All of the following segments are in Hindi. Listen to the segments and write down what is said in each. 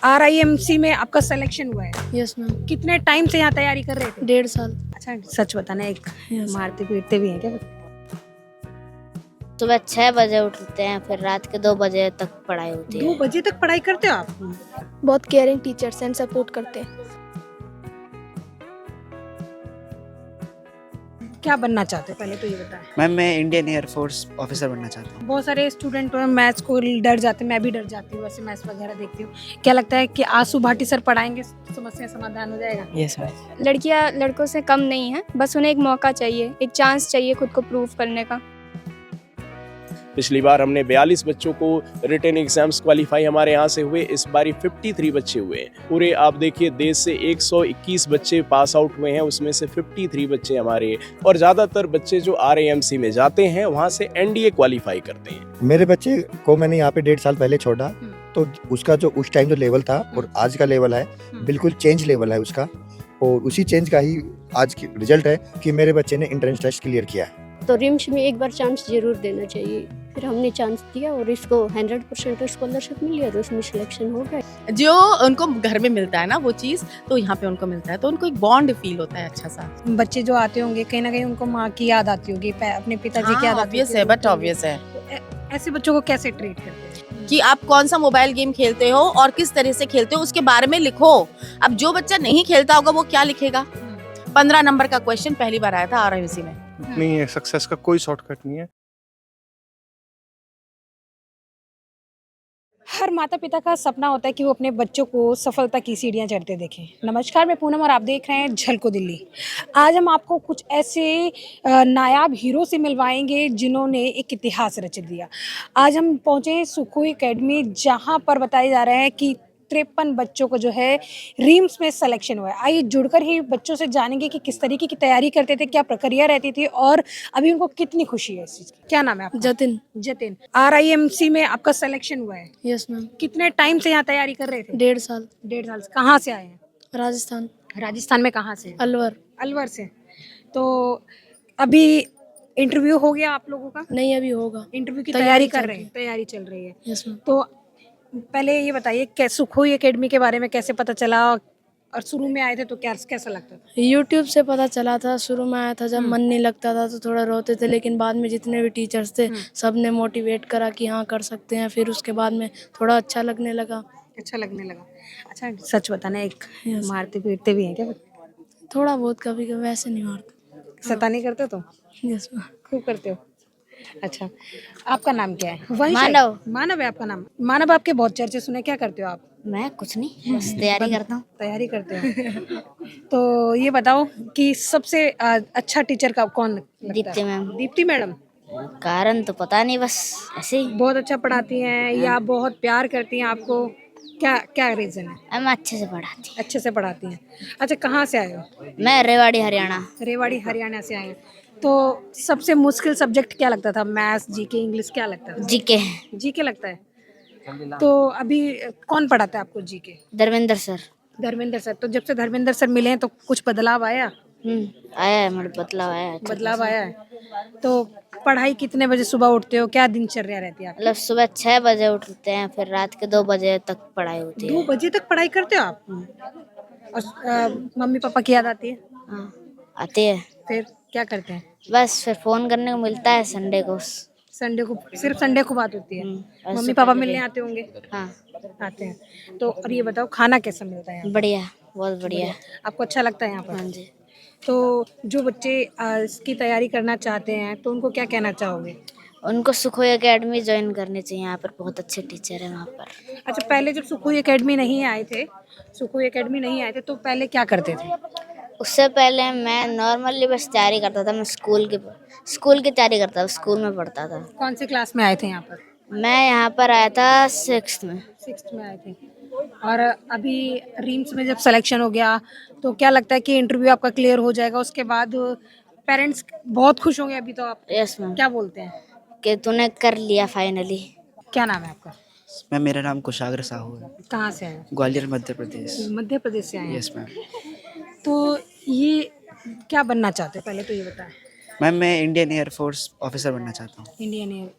RIMC में आपका सिलेक्शन हुआ है। Yes ma'am. कितने टाइम से यहाँ तैयारी कर रहे थे? 1.5 साल। अच्छा, सच बताना, एक Yes. मारते पीटते भी हैं क्या? सुबह 6 बजे उठते हैं, फिर रात के 2 बजे तक पढ़ाई होती 2 है। बजे तक पढ़ाई करते हो आप? बहुत केयरिंग टीचर्स एंड सपोर्ट करते हैं। क्या बनना चाहते हो पहले तो ये बताएं। मैम मैं इंडियन एयरफोर्स ऑफिसर बनना चाहता हूँ। बहुत सारे स्टूडेंट मैथ्स को डर जाते हैं, मैं भी डर जाती हूँ वैसे मैथ्स वगैरह देखती हूँ। क्या लगता है कि आंसू भाटी सर पढ़ाएंगे समस्या समाधान हो जाएगा? Yes ma'am. लड़कियां लड़कों से कम नहीं है, बस उन्हें एक मौका चाहिए, एक चांस चाहिए खुद को प्रूव करने का। पिछली बार हमने 42 बच्चों को रिटन एग्जाम्स क्वालिफाई हमारे यहाँ से हुए, इस बारी 53 बच्चे हुए हैं। पूरे आप देखिए देश से 121 बच्चे पास आउट हुए हैं, उसमें से 53 बच्चे हमारे, और ज़्यादातर बच्चे जो RIMC में जाते हैं वहाँ से NDA क्वालिफाई करते हैं। मेरे बच्चे को मैंने यहाँ पे 1.5 साल पहले छोड़ा, तो उसका जो उस टाइम जो लेवल था और आज का लेवल है बिल्कुल चेंज लेवल है उसका, और उसी चेंज का ही आज की रिजल्ट है कि मेरे बच्चे ने एंट्रेंस टेस्ट क्लियर किया है। तो रिम्स में एक बार चांस जरूर देना चाहिए। फिर हमने चांस दिया और इसको 100% स्कॉलरशिप मिली और उसमें सिलेक्शन हो गया। जो उनको घर में मिलता है ना वो चीज़, तो यहाँ पे उनको मिलता है, तो उनको एक बॉन्ड फील होता है अच्छा सा। बच्चे जो आते होंगे कहीं ना कहीं उनको माँ की याद आती होगी, अपने पिताजी की याद आती ऑब्वियस है, बट ऑब्वियस है ऐसे बच्चों को कैसे ट्रीट करते हैं? कि आप कौन सा मोबाइल गेम खेलते हो और किस तरह से खेलते हो उसके बारे में लिखो। अब जो बच्चा नहीं खेलता होगा वो क्या लिखेगा? 15 नंबर का क्वेश्चन पहली बार आया था RIMC में। नहीं है, सक्सेस का कोई शॉर्टकट नहीं है। हर माता पिता का सपना होता है कि वो अपने बच्चों को सफलता की सीढ़ियां चढ़ते देखें। नमस्कार, मैं पूनम और आप देख रहे हैं झलको दिल्ली। आज हम आपको कुछ ऐसे नायाब हीरो से मिलवाएंगे जिन्होंने एक इतिहास रच दिया। आज हम पहुंचे सुखोई एकेडमी, जहां पर बताया जा रहा है कि 53 बच्चों को जो है रिम्स में सिलेक्शन हुआ है। आइए जुड़कर ही बच्चों से जानेंगे कि किस तरीके की तैयारी करते थे, क्या प्रक्रिया रहती थी और अभी उनको कितनी खुशी है इस चीज़ की। क्या नाम है आपका? जतिन। जतिन, RIMC में आपका सिलेक्शन हुआ है। Yes ma'am. कितने टाइम से यहाँ तैयारी कर रहे थे? 1.5 साल। 1.5 साल से। कहाँ से आए हैं? राजस्थान। राजस्थान में कहाँ से? अलवर। अलवर से। तो अभी इंटरव्यू हो गया आप लोगों का? नहीं, अभी होगा। इंटरव्यू की तैयारी तैयारी चल कर रहे रही हैं, तैयारी चल रही है। Yes ma'am. तो पहले ये बताइए कि सुखोई एकेडमी के बारे में कैसे पता चला, और शुरू में आए थे तो क्या कैसा लगता था? यूट्यूब से पता चला था। शुरू में आया था जब मन नहीं लगता था तो थोड़ा रोते थे, लेकिन बाद में जितने भी टीचर्स थे सब ने मोटिवेट करा कि हाँ कर सकते हैं। फिर उसके बाद में थोड़ा अच्छा लगने लगा। अच्छा लगने लगा। अच्छा, सच बताना, एक Yes. मारते पीटते भी हैं क्या? थोड़ा बहुत कभी कभी, वैसे नहीं मारते। शैतानी करते हो तो? Yes ma'am. खूब करते हो। अच्छा, आपका नाम क्या है? वंश है? मानव। मानव है आपका नाम। मानव, आपके बहुत चर्चे सुने, क्या करते हो आप? मैं कुछ नहीं, बस तैयारी करता हूँ। तैयारी करते हो। तो ये बताओ कि सबसे अच्छा टीचर का कौन लगता है? दीप्ति मैम। दीप्ति मैडम। कारण तो पता नहीं, बस ऐसे ही। बहुत अच्छा पढ़ाती हैं या बहुत प्यार करती हैं आपको? क्या क्या रीजन है? मैं अच्छे से पढ़ाती हूँ। अच्छे से पढ़ाती हैं। अच्छा, कहाँ से आए हो? मैं रेवाड़ी हरियाणा। रेवाड़ी हरियाणा से आए हैं। तो सबसे मुश्किल सब्जेक्ट क्या लगता था? मैथ्स, जीके, इंग्लिश, क्या लगता था? जीके। जीके लगता है। तो अभी कौन पढ़ाता है आपको GK? Dharmendra sir. Dharmendra sir. तो जब से धर्मेंद्र सर मिले हैं तो कुछ बदलाव आया? आया है, मतलब बदलाव आया है। बदलाव आया है। तो पढ़ाई कितने बजे सुबह उठते हो, क्या दिनचर्या रहती है आपकी? मतलब सुबह 6 बजे उठते हैं, फिर रात के 2 बजे तक पढ़ाई होती 2 है। बजे तक पढ़ाई करते हो आप? और मम्मी पापा की याद आती है? हाँ, आती है। फिर क्या करते हैं? बस फिर फोन करने को मिलता है संडे को। संडे को? सिर्फ संडे को बात होती है? और मम्मी पापा मिलने आते होंगे? हाँ, आते हैं। तो और ये बताओ, खाना कैसा मिलता है यहाँ? बढ़िया, बहुत बढ़िया। आपको अच्छा लगता है यहाँ पर? हाँ जी। तो जो बच्चे इसकी तैयारी करना चाहते हैं तो उनको क्या कहना चाहोगे? उनको सुखोई एकेडमी ज्वाइन करनी चाहिए, यहाँ पर बहुत अच्छे टीचर है वहाँ पर। अच्छा, पहले जब सुखोई एकेडमी नहीं आए थे, सुखोई एकेडमी नहीं आए थे तो पहले क्या करते थे? उससे पहले मैं नॉर्मली बस तैयारी करता था। मैं स्कूल की तैयारी करता था, स्कूल में पढ़ता था। कौन सी क्लास में आए थे यहाँ पर? मैं यहाँ पर आया था 6th में। 6th में आए थे। और अभी रिम्स में जब सिलेक्शन हो गया तो क्या लगता है कि इंटरव्यू आपका क्लियर हो जाएगा? उसके बाद पेरेंट्स बहुत खुश होंगे अभी तो आप? Yes ma'am. क्या बोलते हैं कि तूने कर लिया फाइनली। क्या नाम है आपका? मैम मेरा नाम कुशाग्र साहू है। कहाँ से आए? ग्वालियर मध्य प्रदेश। मध्य प्रदेश से आए हैं। Yes ma'am. तो ये क्या बनना चाहते हैं पहले तो ये बताएं। मैम मैं इंडियन एयरफोर्स ऑफिसर बनना चाहता हूँ। Indian air.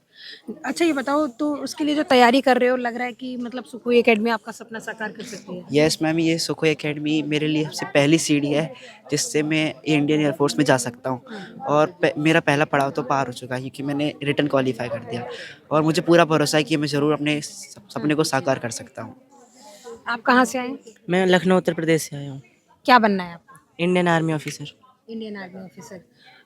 अच्छा ये बताओ, तो उसके लिए जो तैयारी कर रहे हो, लग रहा है कि मतलब सुखोई एकेडमी आपका सपना साकार कर सकती है। यस मैम, ये सुखोई एकेडमी मेरे लिए सबसे पहली सीढ़ी है जिससे मैं इंडियन एयरफोर्स में जा सकता हूँ। और मेरा पहला पड़ाव तो पार हो चुका है क्योंकि मैंने रिटर्न क्वालिफाई कर दिया और मुझे पूरा भरोसा है कि मैं ज़रूर अपने सपने को साकार कर सकता हूँ। आप कहाँ से आए? मैं लखनऊ उत्तर प्रदेश से आया हूँ। क्या बनना है आपको? Indian army officer. Indian army officer.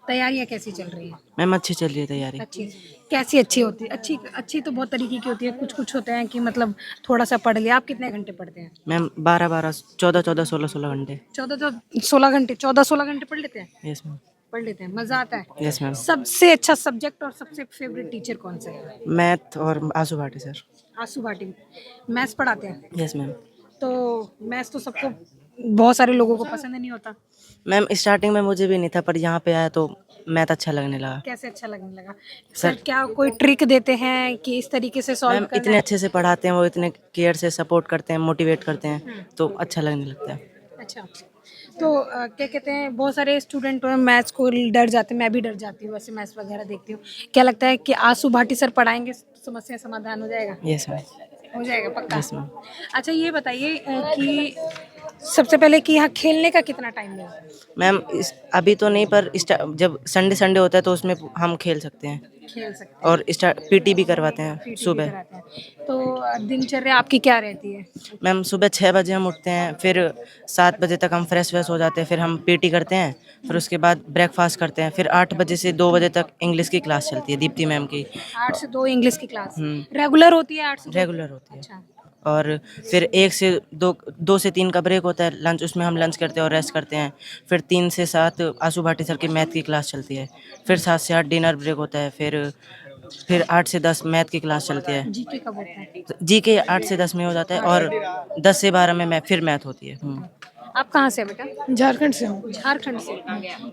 तैयारियां कैसी चल रही है? मैम अच्छी चल रही है तैयारी। अच्छी। कैसी अच्छी होती है? अच्छी अच्छी तो बहुत तरीके की होती है, कुछ कुछ होते हैं कि मतलब थोड़ा सा पढ़ लिया। आप कितने घंटे पढ़ते हैं? मैम 12 14 16 घंटे। 14 16 घंटे पढ़ लेते हैं? Yes ma'am. पढ़ लेते हैं, मजा आता है? Yes ma'am. सबसे अच्छा सब्जेक्ट और सबसे फेवरेट टीचर कौन सा है? मैथ और आंसू भाटी सर। आंसू भाटी। मैथ्स पढ़ाते हैं? Yes ma'am. तो मैथ्स तो सबको, बहुत सारे लोगों को पसंद नहीं होता। मैम स्टार्टिंग में मुझे भी नहीं था पर यहाँ पे आया तो मैथ अच्छा लगने लगा। कैसे अच्छा लगने लगा? सर क्या कोई ट्रिक देते हैं कि इस तरीके से सॉल्व मैम करना इतने है? अच्छे से पढ़ाते हैं, वो इतने केयर से सपोर्ट करते हैं, मोटिवेट करते हैं तो अच्छा लगने लगता है। अच्छा। तो क्या कहते हैं, बहुत सारे स्टूडेंट मैथ्स को डर जाते हैं, मैं भी डर जाती हूँ वैसे मैथ्स वगैरह देखती हूँ। क्या लगता है कि आंसू भाटी सर पढ़ाएंगे समस्या समाधान हो जाएगा? Yes ma'am. हो जाएगा पक्का? Yes ma'am. अच्छा ये बताइए कि सबसे पहले कि यहाँ खेलने का कितना टाइम है? मैम अभी तो नहीं पर जब संडे संडे होता है तो उसमें हम खेल सकते हैं खेल सकते और पीटी भी करवाते हैं हैं, सुबह। कराते हैं। तो दिनचर्या आपकी क्या रहती है? मैम सुबह 6 बजे हम उठते हैं, फिर 7 बजे तक हम फ्रेश व्रेश हो जाते हैं, फिर हम पीटी करते हैं, फिर उसके बाद ब्रेकफास्ट करते हैं, फिर 8 बजे से 2 बजे तक इंग्लिश की क्लास चलती है दीप्ति मैम की। 8 से 2 इंग्लिश की क्लास रेगुलर होती है? 8 से 2 रेगुलर होती है। अच्छा। और फिर 1 से 2 से 3 का ब्रेक होता है लंच, उसमें हम लंच करते हैं और रेस्ट करते हैं। फिर 3 से 7 आंसू भाटी सर की मैथ की क्लास चलती है, फिर 7 से 8 डिनर ब्रेक होता है, फिर 8 से 10 मैथ की क्लास चलती है। जीके कब होता है? जीके 8 से 10 में हो जाता है और 10 से 12 में फिर मैथ होती है। आप कहाँ से हैं बेटा? झारखंड से हूँ। झारखंड से।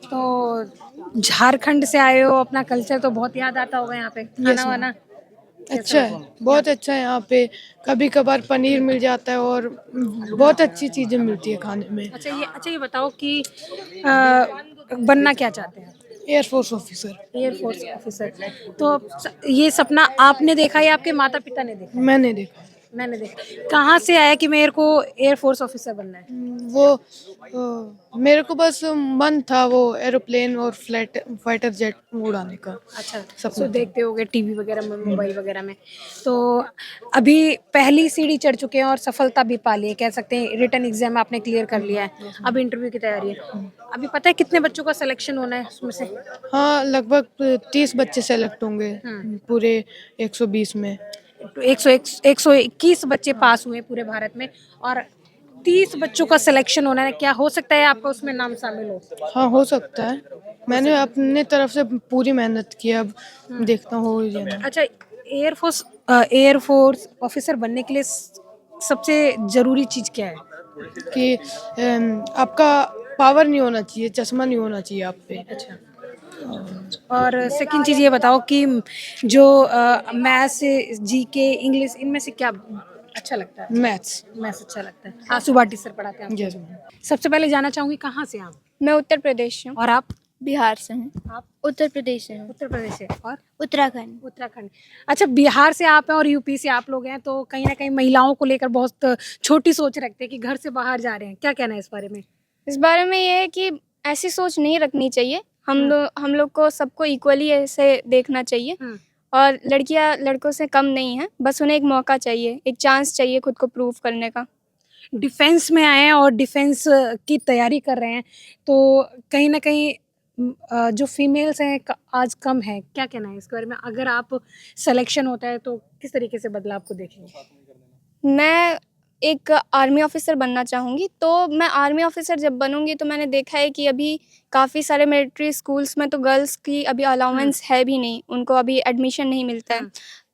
तो झारखंड से आए हो, अपना कल्चर तो बहुत याद आता होगा यहाँ पे, खाना वाना अच्छा है, बहुत अच्छा है यहाँ पे। कभी कभार पनीर मिल जाता है और बहुत अच्छी चीज़ें मिलती है खाने में। अच्छा ये बताओ कि बनना क्या चाहते हैं? Air force officer. Air force officer. तो ये सपना आपने देखा या आपके माता पिता ने देखा? मैंने देखा। मैंने देखा। कहाँ से आया कि मेरे को एयरफोर्स ऑफिसर बनना है? वो मेरे को बस मन था वो एरोप्लेन और फाइटर जेट उड़ाने का। अच्छा। तो देखते होगे टीवी वगैरह में, मोबाइल वगैरह में। तो अभी पहली सीढ़ी चढ़ चुके हैं और सफलता भी पा ली है, कह सकते हैं। रिटर्न एग्जाम आपने क्लियर कर लिया है, अब इंटरव्यू की तैयारी है। अभी पता है कितने बच्चों का सिलेक्शन होना है उसमें से? हाँ, लगभग 30 बच्चे सेलेक्ट होंगे पूरे 120 में। 121 बच्चे पास हुए पूरे भारत में और 30 बच्चों का सिलेक्शन होना है। क्या हो सकता है आपका उसमें नाम शामिल हो? हाँ, हो सकता है। मैंने अपने तरफ से पूरी मेहनत की, अब देखता हूँ हो जाए। अच्छा, एयरफोर्स ऑफिसर बनने के लिए सबसे जरूरी चीज क्या है? कि आपका पावर नहीं होना चाहिए, चश्मा नहीं होना चाहिए आप पे। अच्छा। और सेकंड चीज ये बताओ कि जो मैथ्स, जीके, इंग्लिश, इनमें से क्या अच्छा लगता है? मैथ्स अच्छा लगता है। आंसू भाटी सर पढ़ाते हैं यस। आपको? सबसे पहले जानना चाहूंगी कहाँ से आप? मैं उत्तर प्रदेश से हूँ। और आप? बिहार से हूँ। आप? उत्तर प्रदेश से हूँ। उत्तर प्रदेश से। और? उत्तराखंड। अच्छा, बिहार से आप हैं और यूपी से आप लोग हैं, तो कहीं ना कहीं महिलाओं को लेकर बहुत छोटी सोच रखते हैं कि घर से बाहर जा रहे हैं। क्या कहना है इस बारे में? इस बारे में ये है कि ऐसी सोच नहीं रखनी चाहिए। हम लोग को सबको इक्वली ऐसे देखना चाहिए और लड़कियां लड़कों से कम नहीं है। बस उन्हें एक मौका चाहिए, एक चांस चाहिए खुद को प्रूव करने का। डिफेंस में आए हैं और डिफेंस की तैयारी कर रहे हैं, तो कहीं ना कहीं जो फीमेल्स हैं आज कम है। क्या कहना है इसके बारे में? अगर आप सिलेक्शन होता है तो किस तरीके से बदलाव को देखेंगे? मैं एक आर्मी ऑफिसर बनना चाहूँगी। तो मैं आर्मी ऑफिसर जब बनूँगी तो मैंने देखा है कि अभी काफ़ी सारे मिलिट्री स्कूल्स में तो गर्ल्स की अभी अलाउंस है भी नहीं, उनको अभी एडमिशन नहीं मिलता है।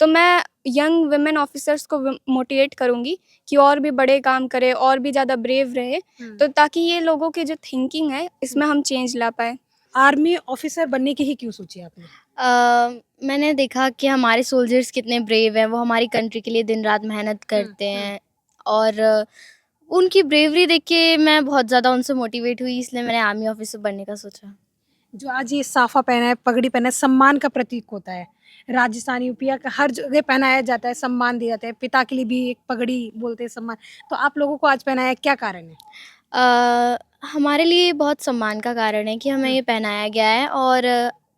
तो मैं यंग वुमेन ऑफिसर्स को मोटिवेट करूँगी कि और भी बड़े काम करें और भी ज़्यादा ब्रेव रहे, तो ताकि ये लोगों की जो थिंकिंग है इसमें हम चेंज ला पाए। आर्मी ऑफिसर बनने की ही क्यों सोची आपने? मैंने देखा कि हमारे सोल्जर्स कितने ब्रेव हैं, वो हमारी कंट्री के लिए दिन रात मेहनत करते हैं और उनकी ब्रेवरी देख के मैं बहुत ज़्यादा उनसे मोटिवेट हुई, इसलिए मैंने आर्मी ऑफिसर बनने का सोचा। जो आज ये साफा पहना है, पगड़ी पहना है, सम्मान का प्रतीक होता है, राजस्थान यूपी का हर जगह पहनाया जाता है, सम्मान दिया जाता है, पिता के लिए भी एक पगड़ी बोलते हैं सम्मान। तो आप लोगों को आज पहनाया, क्या कारण है? हमारे लिए बहुत सम्मान का कारण है कि हमें ये पहनाया गया है, और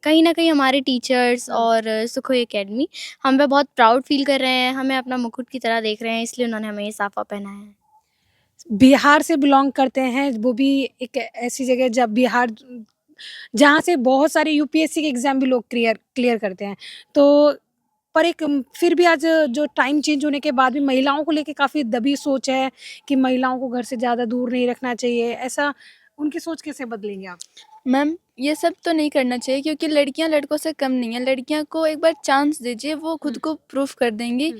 कहीं ना कहीं हमारे टीचर्स और सुखोई एकेडमी हम पे बहुत प्राउड फील कर रहे हैं, हमें अपना मुकुट की तरह देख रहे हैं, इसलिए उन्होंने हमें ये साफा पहनाया है। बिहार से बिलोंग करते हैं, वो भी एक ऐसी जगह जब बिहार जहाँ से बहुत सारे यूपीएससी के एग्जाम भी लोग क्लियर क्लियर करते हैं। तो पर एक फिर भी आज जो टाइम चेंज होने के बाद भी महिलाओं को लेके काफ़ी दबी सोच है कि महिलाओं को घर से ज़्यादा दूर नहीं रखना चाहिए। ऐसा उनकी सोच कैसे बदलेंगे आप? मैम, ये सब तो नहीं करना चाहिए, क्योंकि लड़कियां लड़कों से कम नहीं है। लड़कियां को एक बार चांस दीजिए, वो खुद को प्रूफ कर देंगी।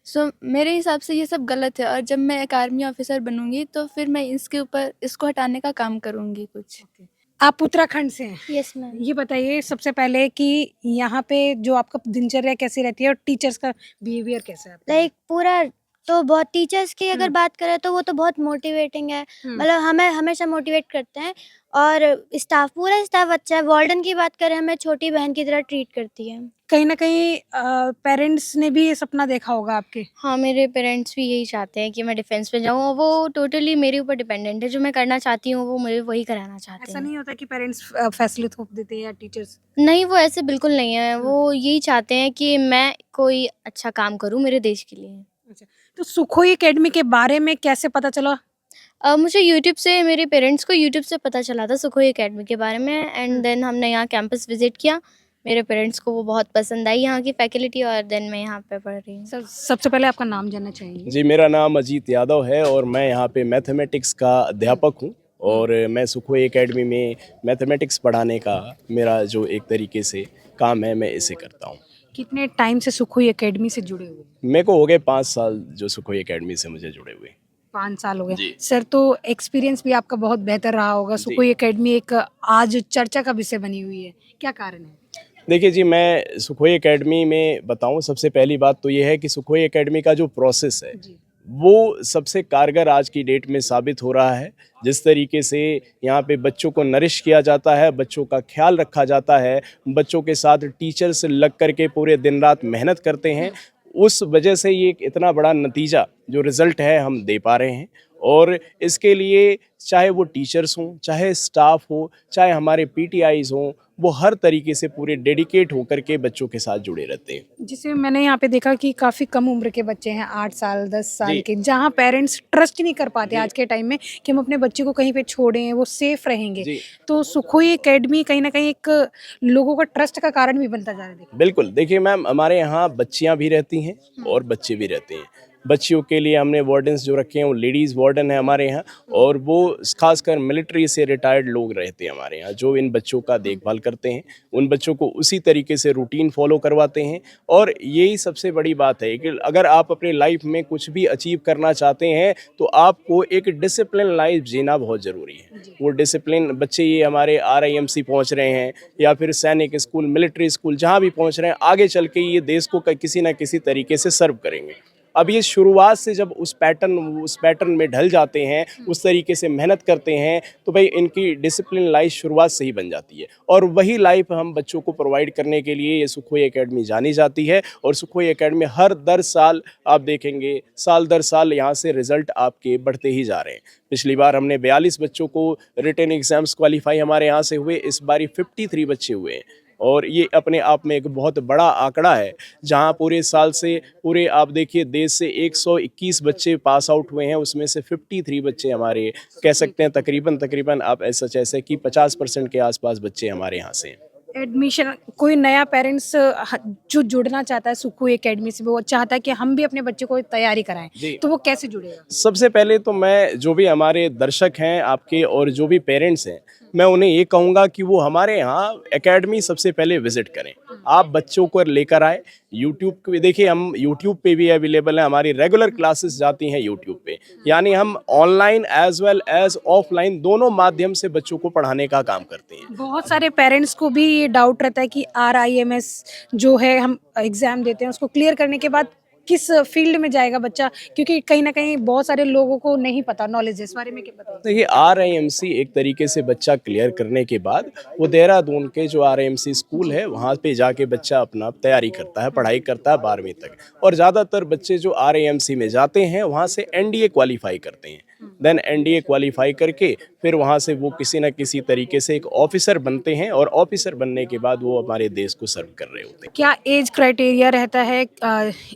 सो मेरे हिसाब से ये सब गलत है, और जब मैं एक आर्मी ऑफिसर बनूंगी तो फिर मैं इसके ऊपर इसको हटाने का काम करूंगी कुछ। आप उत्तराखंड से हैं। Yes ma'am. ये बताइए सबसे पहले कि यहाँ पे जो आपका दिनचर्या कैसी रहती है और टीचर्स का बिहेवियर कैसा है आपका? लाइक पूरा तो बहुत टीचर्स की अगर बात करें तो वो तो बहुत मोटिवेटिंग है, मतलब हमें हमेशा मोटिवेट करते हैं, और स्टाफ पूरा स्टाफ अच्छा है। वार्डन की बात करें, हमें छोटी बहन की तरह ट्रीट करती है। कहीं ना कहीं पेरेंट्स ने भी ये सपना देखा होगा आपके। हाँ, मेरे पेरेंट्स भी यही चाहते हैं कि मैं डिफेंस में जाऊँ, और वो टोटली मेरे ऊपर डिपेंडेंट है। जो मैं करना चाहती हूँ वो मुझे वही कराना चाहते ऐसा हैं। नहीं होता कि पेरेंट्स फैसले थोप देते हैं या टीचर्स? नहीं, वो ऐसे बिल्कुल नहीं है। वो यही चाहते हैं कि मैं कोई अच्छा काम करूँ मेरे देश के लिए। अच्छा, तो सुखोई एकेडमी के बारे में कैसे पता चला? मुझे यूट्यूब से, मेरे पेरेंट्स को यूट्यूब से पता चला था सुखोई एकेडमी के बारे में, एंड देन हमने यहाँ कैंपस विजिट किया। मेरे पेरेंट्स को वो बहुत पसंद आई यहाँ की फैकल्टी, और देन मैं यहाँ पे पढ़ रही हूँ। सबसे पहले आपका नाम जानना चाहेंगे। जी, मेरा नाम अजीत यादव है और मैं यहाँ पे मैथमेटिक्स का अध्यापक हूँ। और मैं सुखोई एकेडमी में मैथमेटिक्स पढ़ाने का मेरा जो एक तरीके से काम है, मैं इसे करता हूँ। कितने टाइम से सुखोई एकेडमी से जुड़े हुए? मेरे को हो गए 5 साल जो सुखोई एकेडमी से मुझे जुड़े हुए। 5 साल हो गए जी। सर। तो एक्सपीरियंस भी आपका बहुत बेहतर रहा होगा। सुखोई एकेडमी एक आज चर्चा का विषय बनी हुई है, क्या कारण है? देखिए जी, मैं सुखोई एकेडमी में बताऊं, सबसे पहली बात तो ये है कि सुखोई एकेडमी का जो प्रोसेस है वो सबसे कारगर आज की डेट में साबित हो रहा है। जिस तरीके से यहाँ पे बच्चों को नरिश किया जाता है, बच्चों का ख्याल रखा जाता है, बच्चों के साथ टीचर्स लग करके पूरे दिन रात मेहनत करते हैं, उस वजह से ये एक इतना बड़ा नतीजा जो रिज़ल्ट है हम दे पा रहे हैं। और इसके लिए चाहे वो टीचर्स हों, चाहे स्टाफ हो, चाहे हमारे पीटीआईज हों, वो हर तरीके से पूरे डेडिकेट होकर के बच्चों के साथ जुड़े रहते हैं। जिसे मैंने यहाँ पे देखा कि काफ़ी कम उम्र के बच्चे हैं, 8 साल 10 साल के, जहाँ पेरेंट्स ट्रस्ट नहीं कर पाते आज के टाइम में कि हम अपने बच्चे को कहीं पे छोड़ें, वो सेफ रहेंगे। तो सुखोई एकेडमी कहीं ना कहीं एक लोगों का ट्रस्ट का कारण भी बनता जा रहा है। बिल्कुल, देखिए मैम, हमारे यहाँ बच्चियाँ भी रहती हैं और बच्चे भी रहते हैं। बच्चियों के लिए हमने वार्डन्स जो रखे हैं वो लेडीज़ वार्डन है हमारे यहाँ, और वो खासकर मिलिट्री से रिटायर्ड लोग रहते हैं हमारे यहाँ, जो इन बच्चों का देखभाल करते हैं, उन बच्चों को उसी तरीके से रूटीन फॉलो करवाते हैं। और यही सबसे बड़ी बात है कि अगर आप अपनी लाइफ में कुछ भी अचीव करना चाहते हैं तो आपको एक डिसिप्लिन लाइफ जीना बहुत ज़रूरी है। वो डिसिप्लिन बच्चे ये हमारे RIMC पहुँच रहे हैं या फिर सैनिक स्कूल, मिलिट्री स्कूल, जहाँ भी पहुँच रहे हैं, आगे चल के ये देश को किसी न किसी तरीके से सर्व करेंगे। अब ये शुरुआत से जब उस पैटर्न में ढल जाते हैं, उस तरीके से मेहनत करते हैं, तो भाई इनकी डिसिप्लिन लाइफ शुरुआत से ही बन जाती है। और वही लाइफ हम बच्चों को प्रोवाइड करने के लिए ये सुखोई एकेडमी जानी जाती है। और सुखोई एकेडमी हर दर साल आप देखेंगे, साल दर साल यहाँ से रिजल्ट आपके बढ़ते ही जा रहे हैं। पिछली बार हमने 42 बच्चों को रिटन एग्जाम्स क्वालिफाई हमारे यहाँ से हुए, इस बारी 53 बच्चे हुए हैं। और ये अपने आप में एक बहुत बड़ा आंकड़ा है, जहां पूरे साल से पूरे आप देखिए देश से 121 बच्चे पास आउट हुए हैं, उसमें से 53 बच्चे हमारे कह सकते हैं तकरीबन आप ऐसे कि 50% के आसपास बच्चे हमारे यहाँ से हैं। एडमिशन कोई नया पेरेंट्स जो जुड़ना चाहता है सुखोई एकेडमी से, वो चाहता है कि हम भी अपने बच्चे को तैयारी कराएं, तो वो कैसे जुड़ेगा? सबसे पहले तो मैं जो भी हमारे दर्शक हैं आपके और जो भी पेरेंट्स हैं, मैं उन्हें ये कहूँगा कि वो हमारे यहाँ एकेडमी सबसे पहले विजिट करें। आप बच्चों को लेकर आए। यूट्यूब पे देखिए, हम यूट्यूब पे भी अवेलेबल है, हमारी रेगुलर क्लासेस जाती हैं यूट्यूब पे, यानी हम online as well as offline दोनों माध्यम से बच्चों को पढ़ाने का काम करते हैं। बहुत सारे पेरेंट्स को भी ये डाउट रहता है कि RIMS जो है हम एग्ज़ाम देते हैं, उसको क्लियर करने के बाद किस फील्ड में जाएगा बच्चा, क्योंकि कहीं ना कहीं बहुत सारे लोगों को नहीं पता, नॉलेज इस बारे में क्या बताइए। देखिए RIMC एक तरीके से बच्चा क्लियर करने के बाद वो देहरादून के जो RIMC स्कूल है वहाँ पे जाके बच्चा अपना तैयारी करता है, पढ़ाई करता है 12वीं तक। और ज़्यादातर बच्चे जो RIMC में जाते हैं वहाँ से NDA क्वालिफाई करते हैं। देन NDA क्वालिफाई करके फिर वहाँ से वो किसी न किसी तरीके से एक ऑफिसर बनते हैं और ऑफिसर बनने के बाद वो हमारे देश को सर्व कर रहे होते हैं। क्या एज क्राइटेरिया रहता है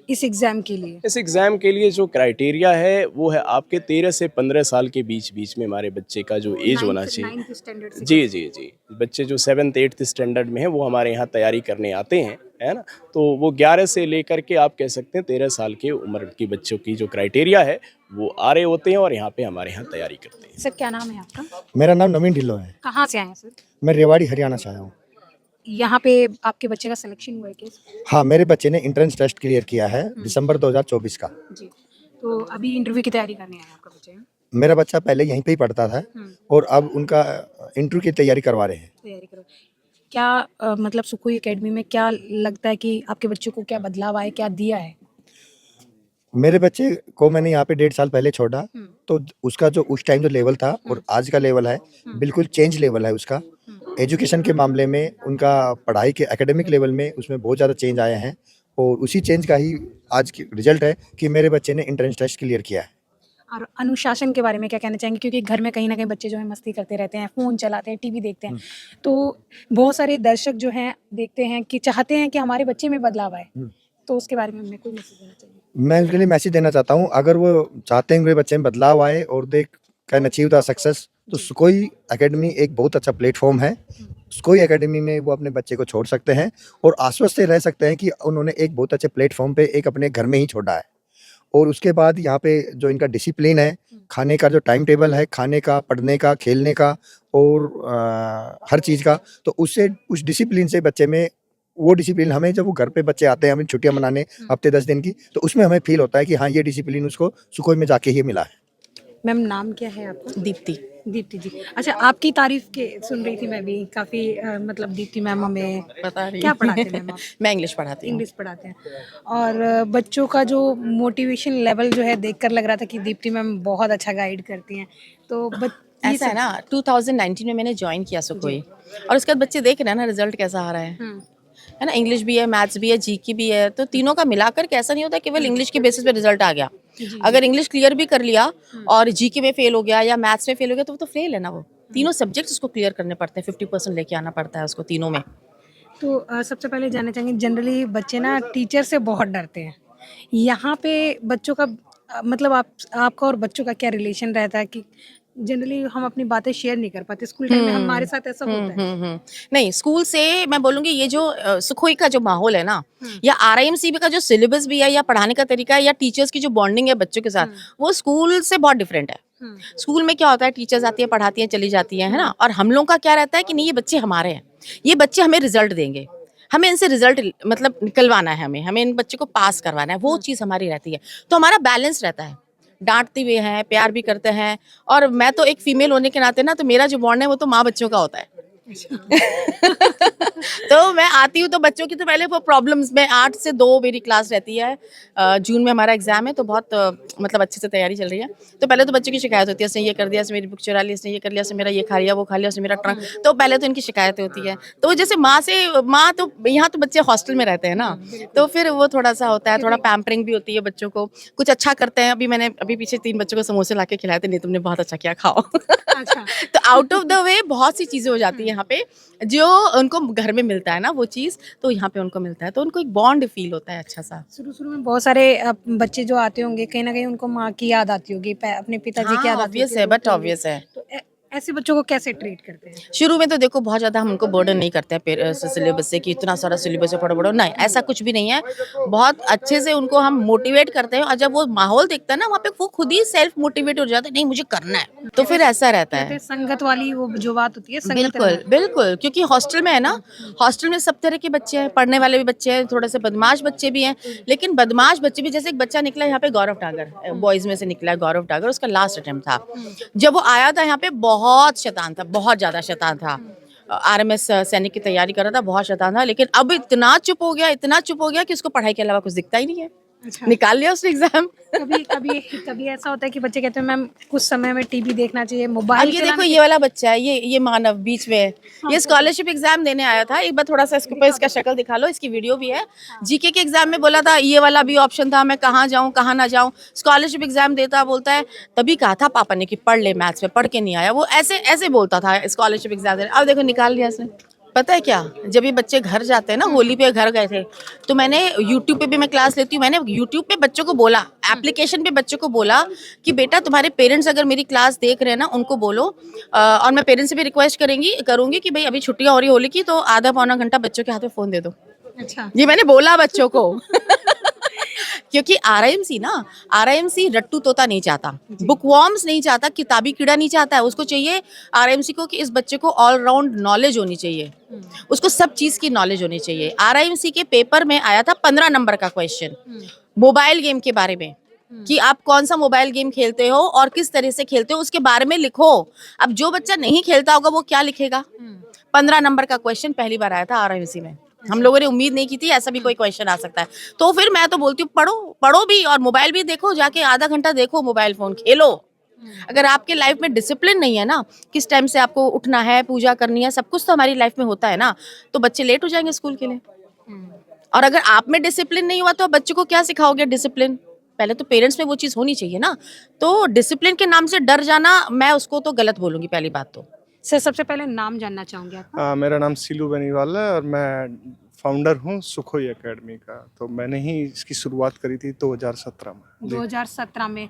इस एग्जाम के लिए? इस एग्ज़ाम के लिए जो क्राइटेरिया है वो है आपके 13 से 15 साल के बीच बीच में हमारे बच्चे का जो एज होना चाहिए। 9th स्टैंडर्ड से? जी जी जी, बच्चे जो 7th 8th स्टैंडर्ड में हैं वो हमारे यहाँ तैयारी करने आते हैं, है ना। तो वो 11 से लेकर के आप कह सकते हैं 13 साल के उम्र के बच्चों की जो क्राइटेरिया है वो आ रहे होते हैं और यहाँ पे हमारे यहाँ तैयारी करते हैं। सर क्या नाम है आपका? मेरा नाम नवीन ढिल्लो है। कहाँ से आए हैं सर? मैं रेवाड़ी हरियाणा से आया हूँ। यहाँ पे आपके बच्चे का सिलेक्शन हुआ है क्या? हाँ, मेरे बच्चे ने एंट्रेंस टेस्ट क्लियर किया है दिसंबर 2024 का। जी, तो अभी इंटरव्यू की तैयारी करने आया आपका बच्चा? मेरा बच्चा पहले यहीं पे ही पढ़ता था और अब उनका इंटरव्यू की तैयारी करवा रहे हैं। तैयारी करो। क्या मतलब सुखोई एकेडमी में क्या लगता है कि आपके बच्चों को क्या बदलाव आए, क्या दिया है? मेरे बच्चे को मैंने यहाँ पे 1.5 साल पहले छोड़ा, तो उसका जो उस टाइम जो लेवल था और आज का लेवल है बिल्कुल चेंज लेवल है उसका। एजुकेशन के मामले में, उनका पढ़ाई के एकेडमिक लेवल में उसमें बहुत ज़्यादा चेंज आए हैं और उसी चेंज का ही आज की रिजल्ट है कि मेरे बच्चे ने एंट्रेंस टेस्ट क्लियर किया है। और अनुशासन के बारे में क्या कहना चाहेंगे, क्योंकि घर में कहीं ना कहीं बच्चे जो है मस्ती करते रहते हैं, फ़ोन चलाते हैं, टीवी देखते हैं, तो बहुत सारे दर्शक जो हैं देखते हैं कि चाहते हैं कि हमारे बच्चे में बदलाव आए, तो उसके बारे में हमें कोई मैसेज देना चाहिए? मैं उनके लिए मैसेज देना चाहता हूँ, अगर वो चाहते हैं कि मेरे बच्चे में बदलाव आए और they can achieve the success, तो सुखोई एकेडमी एक बहुत अच्छा प्लेटफॉर्म है। सुखोई एकेडमी में वो अपने बच्चे को छोड़ सकते हैं और आश्वस्त रह सकते हैं कि उन्होंने एक बहुत अच्छे प्लेटफॉर्म पे एक अपने घर में ही छोड़ा है। और उसके बाद यहाँ पे जो इनका डिसिप्लिन है, खाने का जो टाइम टेबल है, खाने का, पढ़ने का, खेलने का और हर चीज़ का, तो उससे उस डिसिप्लिन से बच्चे में वो डिसिप्लिन हमें जब वो घर पे बच्चे आते हैं हमें छुट्टियां मनाने हफ्ते 10 दिन की, तो उसमें हमें फील होता है कि हाँ ये डिसिप्लिन उसको सुखोई में जाके ही मिला है। मैम नाम क्या है आपका? दीप्ति। दीप्ति जी। अच्छा, आपकी तारीफ के सुन रही थी मैं भी काफ़ी, मतलब दीप्ति मैम हमें बता रही क्या पढ़ाते हैं मैम आप? मैं इंग्लिश पढ़ाती हूँ। इंग्लिश पढ़ाते हैं और बच्चों का जो मोटिवेशन लेवल जो है देखकर लग रहा था कि दीप्ति मैम बहुत अच्छा गाइड करती हैं, तो ऐसा है ना, 2019 में मैंने ज्वाइन किया सुखोई और उसके बाद बच्चे देख रहे हैं ना रिजल्ट कैसा आ रहा है ना। इंग्लिश भी है, मैथ्स भी है, जीके भी है, तो तीनों का मिलाकर के ऐसा नहीं होता केवल इंग्लिश के बेसिस पे रिजल्ट आ गया। अगर इंग्लिश क्लियर भी कर लिया और जीके में फेल हो गया या मैथ्स में फेल हो गया तो वो तो फेल है ना। वो तीनों सब्जेक्ट्स उसको क्लियर करने पड़ते हैं, 50% लेके आना पड़ता है उसको तीनों में। तो सबसे पहले जानना चाहेंगे, जनरली बच्चे ना टीचर से बहुत डरते हैं, यहाँ पे बच्चों का मतलब आपका और बच्चों का क्या रिलेशन रहता है कि जनरली हम अपनी बातें शेयर नहीं कर पाते? स्कूल टाइम में हमारे साथ ऐसा होता है। नहीं, स्कूल से मैं बोलूँगी ये जो सुखोई का जो माहौल है ना, या RIMC का जो सिलेबस भी है या पढ़ाने का तरीका है या टीचर्स की जो बॉन्डिंग है बच्चों के साथ, वो स्कूल से बहुत डिफरेंट है। स्कूल में क्या होता है, टीचर्स आती है, पढ़ाती है, चली जाती है ना। और हम लोग का क्या रहता है कि नहीं ये बच्चे हमारे हैं, ये बच्चे हमें रिजल्ट देंगे, हमें इनसे रिजल्ट मतलब निकलवाना है, हमें इन बच्चों को पास करवाना है, वो चीज़ हमारी रहती है। तो हमारा बैलेंस रहता है, डांटते भी हैं, प्यार भी करते हैं। और मैं तो एक फीमेल होने के नाते ना, तो मेरा जो बॉन्ड है वो तो माँ बच्चों का होता है। तो मैं आती हूँ तो बच्चों की तो पहले वो प्रॉब्लम्स में 8 से 2 मेरी क्लास रहती है। जून में हमारा एग्जाम है तो बहुत मतलब अच्छे से तैयारी चल रही है। तो पहले तो बच्चों की शिकायत होती है, इसने ये कर दिया, इसने मेरी बुक चुरा ली, इसने ये कर लिया, इसने मेरा ये खा लिया, वो खा लिया, उसने मेरा ट्रंक। तो पहले तो इनकी शिकायतें होती है। तो जैसे माँ तो यहाँ तो बच्चे हॉस्टल में रहते हैं ना, तो फिर वो थोड़ा सा होता है, थोड़ा पैम्परिंग भी होती है बच्चों को। कुछ अच्छा करते हैं, अभी पीछे 3 बच्चों को समोसे ला के खिलाए थे, नहीं तुमने बहुत अच्छा किया, खाओ। तो आउट ऑफ द वे बहुत सी चीज़ें हो जाती है यहाँ पे जो उनको घर में मिलता है ना वो चीज़, तो यहाँ पे उनको मिलता है, तो उनको एक बॉन्ड फील होता है अच्छा सा। शुरू में बहुत सारे बच्चे जो आते होंगे कहीं ना कहीं उनको माँ की याद आती होगी, अपने पिताजी की याद आती ऑब्वियस है, बट ऑब्वियस है। तो ऐसे बच्चों को कैसे ट्रीट करते हैं? शुरू में तो देखो बहुत ज़्यादा हम उनको बर्डन नहीं करते हैं सिलेबस से कि इतना सारा सिलेबस है, पढ़ो, नहीं ऐसा कुछ भी नहीं है। बहुत अच्छे से उनको हम मोटिवेट करते हैं और जब वो माहौल देखता है ना वहाँ पे वो खुद ही सेल्फ मोटिवेट हो जाता है, नहीं मुझे करना है, तो फिर ऐसा रहता है। संगत वाली वो जो बात होती है, बिल्कुल बिल्कुल, क्योंकि हॉस्टल में है ना, हॉस्टल में सब तरह के बच्चे हैं, पढ़ने वाले भी बच्चे हैं, थोड़े से बदमाश बच्चे भी हैं। लेकिन बदमाश बच्चे भी, जैसे एक बच्चा निकला यहाँ पे गौरव टागर, बॉयज में से निकला है गौरव टागर, उसका लास्ट अटेम्प्ट था। जब वो आया था यहाँ पे बहुत शैतान था, बहुत ज्यादा शैतान था। RMS सैनिक की तैयारी कर रहा था, बहुत शैतान था। लेकिन अब इतना चुप हो गया कि उसको पढ़ाई के अलावा कुछ दिखता ही नहीं है। अच्छा। निकाल लिया उसने एग्जाम। कभी कभी कभी ऐसा होता है कि बच्चे कहते हैं मैम कुछ समय में टीवी देखना चाहिए, अब मोबाइल ये चलाना देखो, ये वाला बच्चा है, ये मानव बीच में है। ये स्कॉलरशिप एग्जाम देने आया था। एक बार थोड़ा सा इसके ऊपर इसका शक्ल दिखा लो, इसकी वीडियो भी है। जीके के एग्जाम में बोला था ये वाला भी ऑप्शन था, मैं कहाँ जाऊँ कहाँ ना जाऊँ। स्कॉलरशिप एग्जाम देता, बोलता है तभी कहा था पापा ने कि पढ़ ले मैथ्स में, पढ़ के नहीं आया। वो ऐसे ऐसे बोलता था स्कॉलरशिप एग्जाम देने। अब देखो निकाल लिया इसने। पता है क्या, जब ये बच्चे घर जाते हैं ना, होली पे घर गए थे, तो मैंने यूट्यूब पे भी मैं क्लास लेती हूँ, मैंने यूट्यूब पे बच्चों को बोला, एप्लीकेशन पे बच्चों को बोला कि बेटा तुम्हारे पेरेंट्स अगर मेरी क्लास देख रहे हैं ना, उनको बोलो और मैं पेरेंट्स से भी रिक्वेस्ट करूंगी कि भाई अभी छुट्टियां हो रही होली की, तो आधा पौना घंटा बच्चों के हाथ में फोन दे दो। अच्छा। ये मैंने बोला बच्चों को। क्योंकि आरआईएमसी रट्टू तोता नहीं चाहता, बुकवॉर्म्स नहीं चाहता, किताबी कीड़ा नहीं चाहता है। उसको चाहिए आरआईएमसी को कि इस बच्चे को ऑलराउंड नॉलेज होनी चाहिए, उसको सब चीज की नॉलेज होनी चाहिए। आरआईएमसी के पेपर में आया था 15 नंबर का क्वेश्चन मोबाइल गेम के बारे में, कि आप कौन सा मोबाइल गेम खेलते हो और किस तरह से खेलते हो, उसके बारे में लिखो। अब जो बच्चा नहीं खेलता होगा वो क्या लिखेगा? 15 नंबर का क्वेश्चन पहली बार आया था आरआईएमसी में। हम लोगों ने उम्मीद नहीं की थी ऐसा भी कोई क्वेश्चन आ सकता है। तो फिर मैं तो बोलती हूँ पढ़ो भी और मोबाइल भी देखो, जाके आधा घंटा देखो मोबाइल फोन, खेलो। अगर आपके लाइफ में डिसिप्लिन नहीं है ना, किस टाइम से आपको उठना है, पूजा करनी है, सब कुछ तो हमारी लाइफ में होता है ना, तो बच्चे लेट हो जाएंगे स्कूल के लिए। और अगर आप में डिसिप्लिन नहीं हुआ तो बच्चों को क्या सिखाओगे? डिसिप्लिन पहले तो पेरेंट्स में वो चीज होनी चाहिए ना। तो डिसिप्लिन के नाम से डर जाना, मैं उसको तो गलत बोलूंगी पहली बात तो। सर सबसे पहले नाम जानना चाहूंगी आपका। मेरा नाम सीलू बेनीवाल है और मैं फाउंडर हूँ सुखोई एकेडमी का। तो मैंने ही इसकी शुरुआत करी थी 2017 में। 2017 में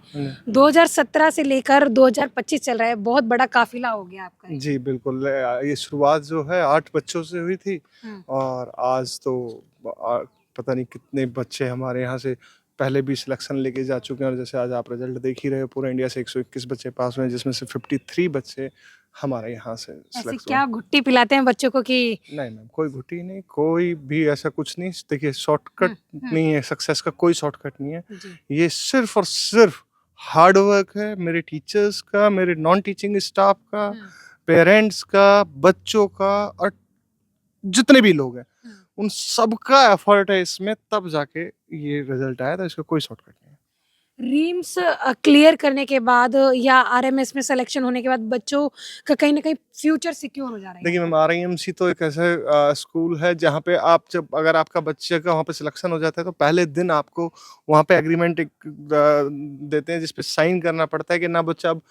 2017 से लेकर 2025 चल रहा है, बहुत बड़ा काफिला हो गया आपका। जी बिल्कुल। ये शुरुआत जो है 8 बच्चों से हुई थी और आज तो पता नहीं कितने बच्चे हमारे यहाँ से पहले भी सिलेक्शन लेके जा चुके हैं। और जैसे आज आप रिजल्ट देख ही रहे हो, पूरे इंडिया से 121 बच्चे पास हुए हैं, जिसमें से 53 बच्चे हमारे यहाँ से ऐसे सिलेक्ट क्या घुट्टी पिलाते हैं बच्चों को कि नहीं मैम, कोई घुटी नहीं, कोई भी ऐसा कुछ नहीं। देखिए शॉर्टकट नहीं है, सक्सेस का कोई शॉर्टकट नहीं है। ये सिर्फ और सिर्फ हार्ड वर्क है, मेरे टीचर्स का, मेरे नॉन टीचिंग स्टाफ का, पेरेंट्स का, बच्चों का, और जितने भी लोग हैं उन सबका एफर्ट है इसमें, तब जाके ये रिजल्ट आया था। इसका कोई शॉर्टकट नहीं है। रीम्स क्लियर करने के बाद या आरएमएस में सिलेक्शन होने के बाद बच्चों का कहीं ना कहीं फ्यूचर सिक्योर हो जा रहा है। देखिए मैम, आरआईएमसी तो एक ऐसा स्कूल है जहाँ पे आप जब अगर आपका बच्चे का वहाँ पे सिलेक्शन हो जाता है तो पहले दिन आपको वहाँ पे एग्रीमेंट देते हैं जिसपे साइन करना पड़ता है कि ना बच्चा अब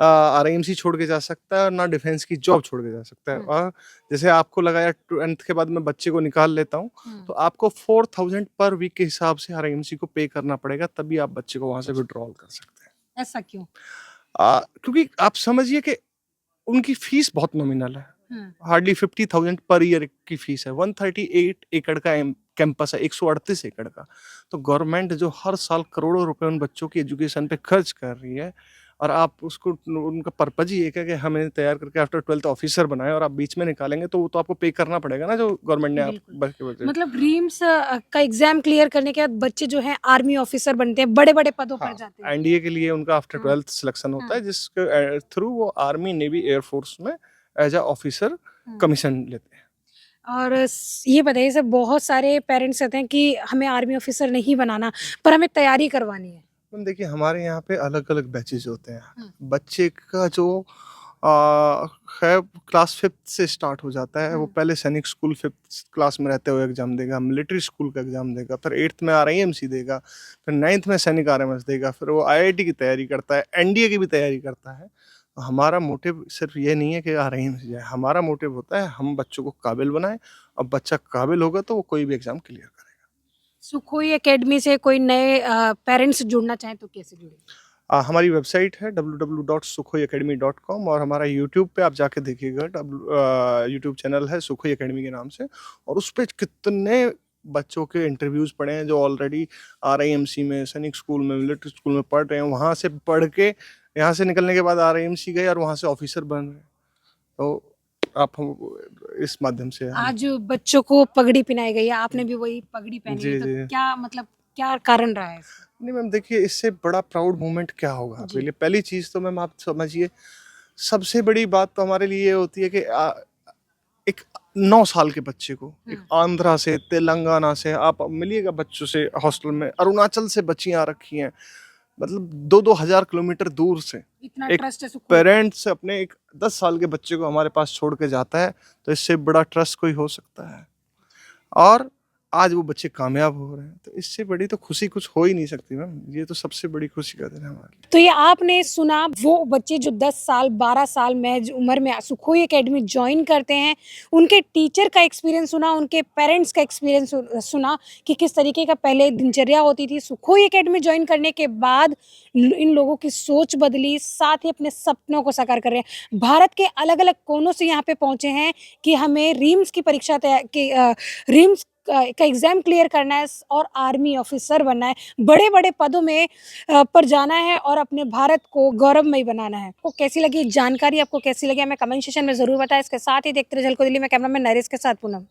आरआईएमसी छोड़ के जा सकता है और ना डिफेंस की जॉब छोड़ के जा सकता है। और जैसे आपको लगाया 10th के बाद मैं बच्चे को निकाल लेता हूँ तो आपको 4000 पर वीक के हिसाब से आरआईएमसी को पे करना पड़ेगा, तभी आप बच्चे को वहाँ से विड्रॉल कर सकते हैं। ऐसा क्यों? क्योंकि आप समझिए कि उनकी फीस बहुत नॉमिनल है, हार्डली 50,000 पर ईयर की फीस है। 138 एकड़ का कैंपस है, 138 एकड़ का। तो गवर्नमेंट जो हर साल करोड़ों रुपए उन बच्चों की एजुकेशन पे खर्च कर रही है, और आप उसको, उनका पर्पज ही एक है कि हमें तैयार करके आफ्टर 12th ऑफिसर बनाए, और आप बीच में निकालेंगे तो वो तो आपको पे करना पड़ेगा ना, जो गवर्नमेंट ने आप मतलब रीम्स का एग्जाम क्लियर करने के बाद बच्चे जो हैं आर्मी ऑफिसर बनते हैं, बड़े बड़े पदों पर जाते हैं। एनडीए के लिए उनका आफ्टर 12th सिलेक्शन होता है, जिसके थ्रू वो आर्मी, नेवी, एयरफोर्स में एज अ ऑफिसर कमीशन लेते हैं। और ये बताइए सर, बहुत सारे पेरेंट्स कहते हैं कि हमें आर्मी ऑफिसर नहीं बनाना पर हमें तैयारी करवानी है। देखिए हमारे यहाँ पे अलग अलग बैचेज होते हैं। बच्चे का जो है क्लास 5th से स्टार्ट हो जाता है। वो पहले सैनिक स्कूल 5th क्लास में रहते हुए एग्जाम देगा, मिलिट्री स्कूल का एग्जाम देगा, फिर 8th में आरआईएमसी देगा, फिर 9th में सैनिक आरएमएस देगा, फिर वो आईआईटी की तैयारी करता है, एनडीए की भी तैयारी करता है। हमारा मोटिव सिर्फ ये नहीं है कि आरआईएमसी जाए, हमारा मोटिव होता है हम बच्चों को काबिल बनाएं, और बच्चा काबिल होगा तो वो कोई भी एग्जाम क्लियर करेगा। सुखोई एकेडमी से कोई नए पेरेंट्स जुड़ना चाहें तो कैसे जुड़े? हमारी वेबसाइट है www.sukhoiacademy.com, और हमारा यूट्यूब पे आप जाके देखिएगा, यूट्यूब चैनल है सुखोई एकेडमी के नाम से, और उस पर कितने बच्चों के इंटरव्यूज़ पढ़े हैं जो ऑलरेडी आरआईएमसी में, सैनिक स्कूल में, मिलिट्री स्कूल में पढ़ रहे हैं। वहाँ से पढ़ के यहाँ से निकलने के बाद आरआईएमसी गए और वहाँ से ऑफिसर बन रहे हैं। तो आप इस माध्यम से आज बच्चों को पगड़ी पहनाई गई है, आपने भी वही पगड़ी पहनी है, तो क्या मतलब क्या कारण रहा है? नहीं मैम, देखिए इससे बड़ा प्राउड मोमेंट क्या होगा आपके लिए? पहली चीज़ तो मैम आप समझिए, सबसे बड़ी बात तो हमारे लिए ये होती है कि एक 9 साल के बच्चे को, एक आंध्रा से, तेलंगाना से, आप मिलिएगा बच्चों से हॉस्टल में, अरुणाचल से बच्चियां आ रखी हैं, मतलब 2-2 हज़ार किलोमीटर दूर से इतना एक ट्रस्ट है सुखोई। पेरेंट्स अपने एक 10 साल के बच्चे को हमारे पास छोड़ के जाता है, तो इससे बड़ा ट्रस्ट कोई हो सकता है। और आज वो बच्चे कामयाब हो रहे हैं, तो इससे बड़ी तो खुशी कुछ हो ही नहीं सकती मैम। ये तो सबसे बड़ी खुशी का दिन है हमारे लिए। तो ये आपने सुना वो बच्चे जो 10 साल 12 साल महज उम्र में सुखोई एकेडमी ज्वाइन करते हैं, उनके टीचर का एक्सपीरियंस सुना, उनके पेरेंट्स का एक्सपीरियंस सुना कि किस तरीके का पहले दिनचर्या होती थी। सुखोई एकेडमी ज्वाइन करने के बाद इन लोगों की सोच बदली, साथ ही अपने सपनों को साकार कर रहे हैं। भारत के अलग अलग कोनों से यहाँ पे पहुँचे हैं कि हमें रीम्स की परीक्षा रीम्स का एग्ज़ाम क्लियर करना है और आर्मी ऑफिसर बनना है, बड़े बड़े पदों में पर जाना है और अपने भारत को गौरवमयी बनाना है। आपको कैसी लगी जानकारी, आपको कैसी लगी हमें कमेंट सेक्शन में ज़रूर बताएं। इसके साथ ही देखते रहिए झलको दिल्ली में कैमरामैन नरेश के साथ पूनम।